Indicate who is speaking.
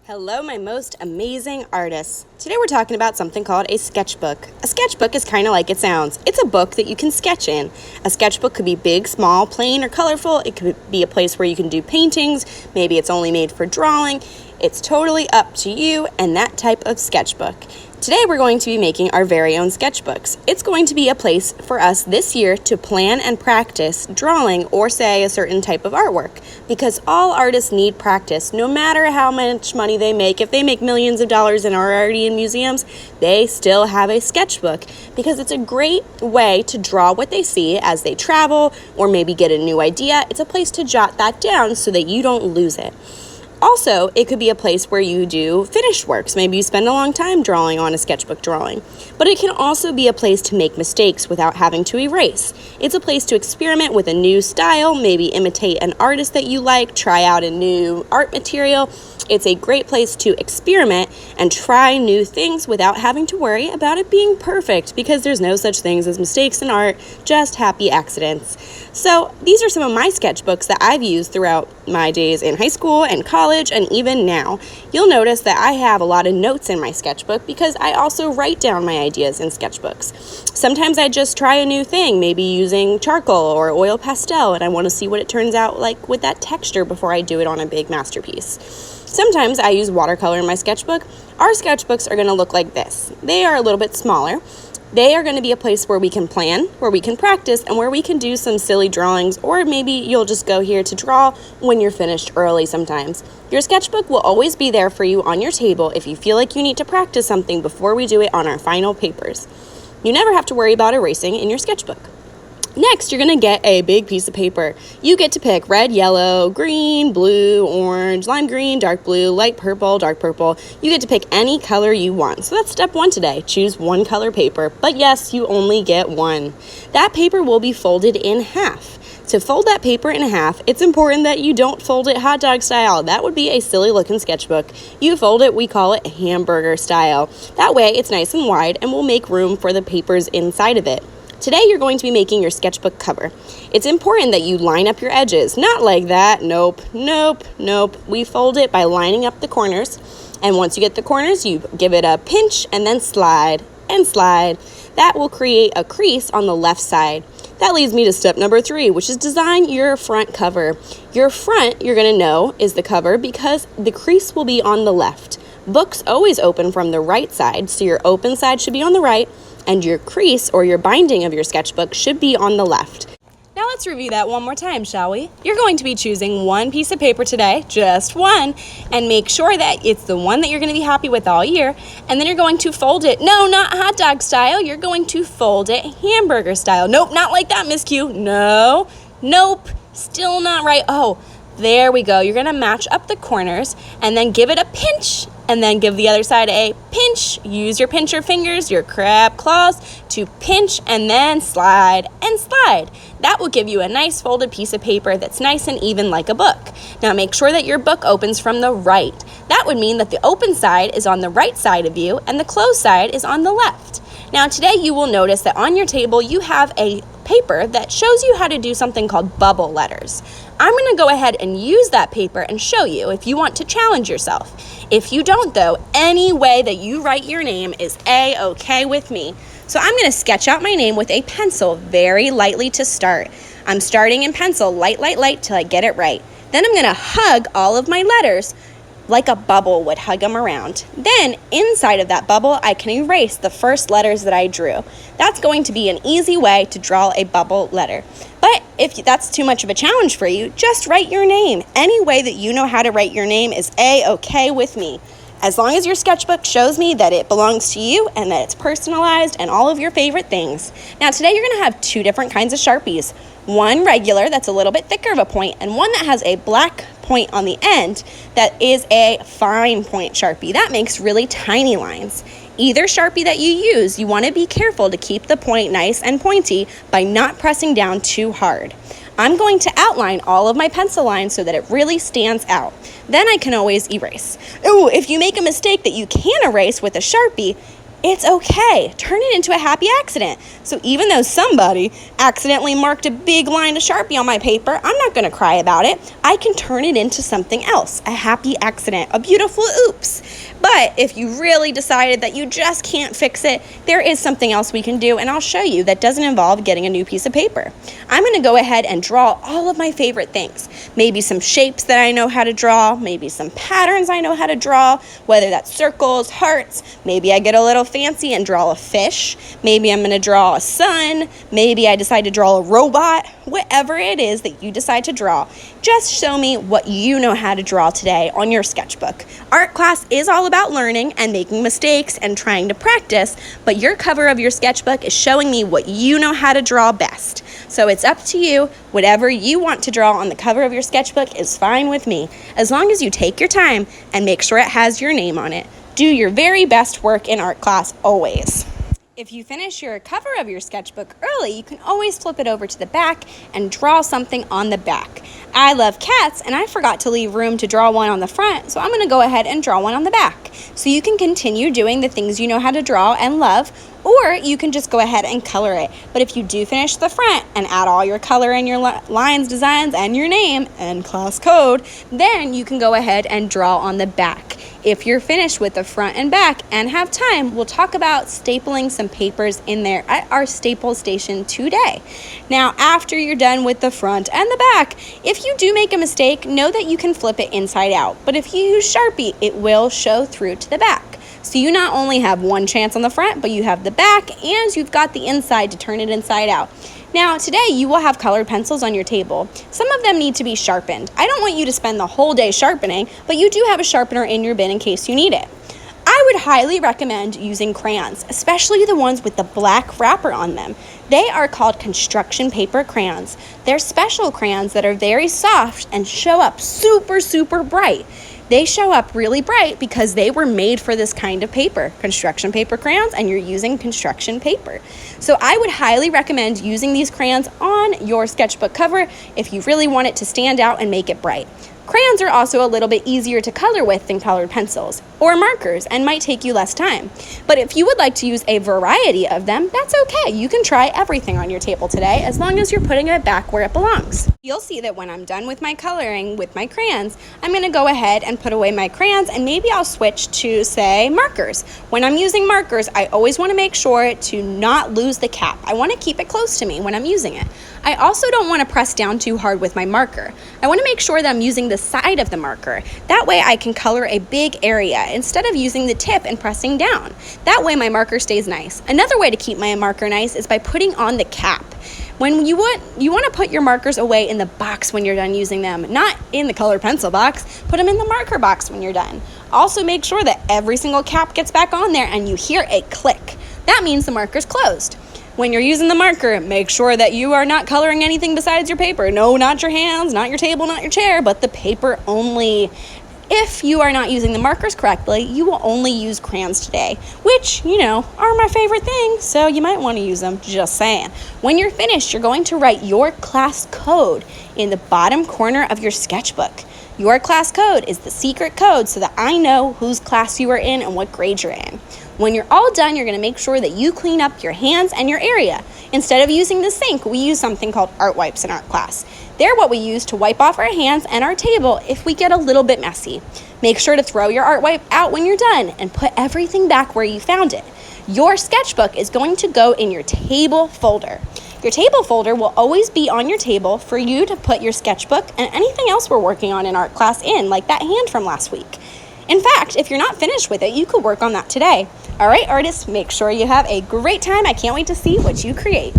Speaker 1: Hello, my most amazing artists. Today we're talking about something called a sketchbook. A sketchbook is kind of like it sounds. It's a book that you can sketch in. A sketchbook could be big, small, plain, or colorful. It could be a place where you can do paintings. Maybe it's only made for drawing. It's totally up to you and that type of sketchbook. Today we're going to be making our very own sketchbooks. It's going to be a place for us this year to plan and practice drawing or say a certain type of artwork, because all artists need practice no matter how much money they make. If they make millions of dollars and are already in museums, they still have a sketchbook because it's a great way to draw what they see as they travel or maybe get a new idea. It's a place to jot that down so that you don't lose it. Also, it could be a place where you do finished works. Maybe you spend a long time drawing on a sketchbook drawing. But it can also be a place to make mistakes without having to erase. It's a place to experiment with a new style, maybe imitate an artist that you like, try out a new art material. It's a great place to experiment and try new things without having to worry about it being perfect, because there's no such things as mistakes in art, just happy accidents. So these are some of my sketchbooks that I've used throughout my days in high school and college and even now. You'll notice that I have a lot of notes in my sketchbook because I also write down my ideas in sketchbooks. Sometimes I just try a new thing, maybe using charcoal or oil pastel, and I want to see what it turns out like with that texture before I do it on a big masterpiece. Sometimes I use watercolor in my sketchbook. Our sketchbooks are going to look like this. They are a little bit smaller. They are going to be a place where we can plan, where we can practice, and where we can do some silly drawings, or maybe you'll just go here to draw when you're finished early sometimes. Your sketchbook will always be there for you on your table if you feel like you need to practice something before we do it on our final papers. You never have to worry about erasing in your sketchbook. Next, you're going to get a big piece of paper. You get to pick red, yellow, green, blue, orange, lime green, dark blue, light purple, dark purple. You get to pick any color you want. So that's step one today. Choose one color paper. But yes, you only get one. That paper will be folded in half. To fold that paper in half, it's important that you don't fold it hot dog style. That would be a silly looking sketchbook. You fold it, we call it hamburger style. That way it's nice and wide and will make room for the papers inside of it. Today you're going to be making your sketchbook cover. It's important that you line up your edges. Not like that. Nope. We fold it by lining up the corners. And once you get the corners, you give it a pinch and then slide and slide. That will create a crease on the left side. That leads me to step number 3, which is design your front cover. Your front, you're going to know, is the cover because the crease will be on the left. Books always open from the right side, so your open side should be on the right, and your crease or your binding of your sketchbook should be on the left. Now let's review that one more time, shall we? You're going to be choosing one piece of paper today, just one, and make sure that it's the one that you're going to be happy with all year, and then you're going to fold it. No, not hot dog style. You're going to fold it hamburger style. Nope, not like that, Miss Q. No, nope, still not right. Oh, there we go. You're going to match up the corners and then give it a pinch and then give the other side a pinch. Use your pincher fingers, your crab claws to pinch and then slide and slide. That will give you a nice folded piece of paper that's nice and even like a book. Now make sure that your book opens from the right. That would mean that the open side is on the right side of you and the closed side is on the left. Now today you will notice that on your table you have a paper that shows you how to do something called bubble letters. I'm going to go ahead and use that paper and show you if you want to challenge yourself. If you don't though, any way that you write your name is A-okay with me. So I'm going to sketch out my name with a pencil very lightly to start. I'm starting in pencil, light, till I get it right. Then I'm going to hug all of my letters like a bubble would hug them around. Then inside of that bubble, I can erase the first letters that I drew. That's going to be an easy way to draw a bubble letter. But if that's too much of a challenge for you, just write your name. Any way that you know how to write your name is A-okay with me. As long as your sketchbook shows me that it belongs to you and that it's personalized and all of your favorite things. Now today you're going to have 2 different kinds of Sharpies. One regular that's a little bit thicker of a point, and one that has a black point on the end that is a fine point Sharpie. That makes really tiny lines. Either Sharpie that you use, you want to be careful to keep the point nice and pointy by not pressing down too hard. I'm going to outline all of my pencil lines so that it really stands out. Then I can always erase. Ooh, if you make a mistake that you can erase with a Sharpie, It's okay. Turn it into a happy accident. So even though somebody accidentally marked a big line of Sharpie on my paper, I'm not going to cry about it. I can turn it into something else, a happy accident, a beautiful oops. But if you really decided that you just can't fix it, there is something else we can do, and I'll show you, that doesn't involve getting a new piece of paper. I'm going to go ahead and draw all of my favorite things. Maybe some shapes that I know how to draw, maybe some patterns I know how to draw, whether that's circles, hearts, maybe I get a little fancy and draw a fish, maybe I'm going to draw a sun, maybe I decide to draw a robot. Whatever it is that you decide to draw, just show me what you know how to draw today on your sketchbook. Art class is all about learning and making mistakes and trying to practice, but your cover of your sketchbook is showing me what you know how to draw best. So it's up to you. Whatever you want to draw on the cover of your sketchbook is fine with me, as long as you take your time and make sure it has your name on it. Do your very best work in art class always. If you finish your cover of your sketchbook early, you can always flip it over to the back and draw something on the back. I love cats, and I forgot to leave room to draw one on the front, so I'm going to go ahead and draw one on the back. So you can continue doing the things you know how to draw and love, or you can just go ahead and color it. But if you do finish the front and add all your color and your lines, designs, and your name and class code, then you can go ahead and draw on the back. If you're finished with the front and back and have time, we'll talk about stapling some papers in there at our staple station today. Now, after you're done with the front and the back, if you do make a mistake, know that you can flip it inside out. But if you use Sharpie, it will show through to the back. So you not only have one chance on the front, but you have the back and you've got the inside to turn it inside out. Now, today you will have colored pencils on your table. Some of them need to be sharpened. I don't want you to spend the whole day sharpening, but you do have a sharpener in your bin in case you need it. I would highly recommend using crayons, especially the ones with the black wrapper on them. They are called construction paper crayons. They're special crayons that are very soft and show up super, super bright. They show up really bright because they were made for this kind of paper, construction paper crayons, and you're using construction paper. So I would highly recommend using these crayons on your sketchbook cover if you really want it to stand out and make it bright. Crayons are also a little bit easier to color with than colored pencils or markers and might take you less time. But if you would like to use a variety of them, that's okay. You can try everything on your table today as long as you're putting it back where it belongs. You'll see that when I'm done with my coloring with my crayons, I'm going to go ahead and put away my crayons, and maybe I'll switch to, say, markers. When I'm using markers, I always want to make sure to not lose the cap. I want to keep it close to me when I'm using it. I also don't want to press down too hard with my marker. I want to make sure that I'm using the side of the marker. That way I can color a big area instead of using the tip and pressing down. That way my marker stays nice. Another way to keep my marker nice is by putting on the cap. When you want to put your markers away in the box when you're done using them, not in the colored pencil box. Put them in the marker box when you're done. Also make sure that every single cap gets back on there and you hear a click. That means the marker's closed. When you're using the marker, make sure that you are not coloring anything besides your paper. No, not your hands, not your table, not your chair, but the paper only. If you are not using the markers correctly, you will only use crayons today, which, are my favorite thing, so you might want to use them, just saying. When you're finished, you're going to write your class code in the bottom corner of your sketchbook. Your class code is the secret code so that I know whose class you are in and what grade you're in. When you're all done, you're going to make sure that you clean up your hands and your area. Instead of using the sink, we use something called art wipes in art class. They're what we use to wipe off our hands and our table if we get a little bit messy. Make sure to throw your art wipe out when you're done and put everything back where you found it. Your sketchbook is going to go in your table folder. Your table folder will always be on your table for you to put your sketchbook and anything else we're working on in art class in, like that hand from last week. In fact, if you're not finished with it, you could work on that today. All right, artists, make sure you have a great time. I can't wait to see what you create.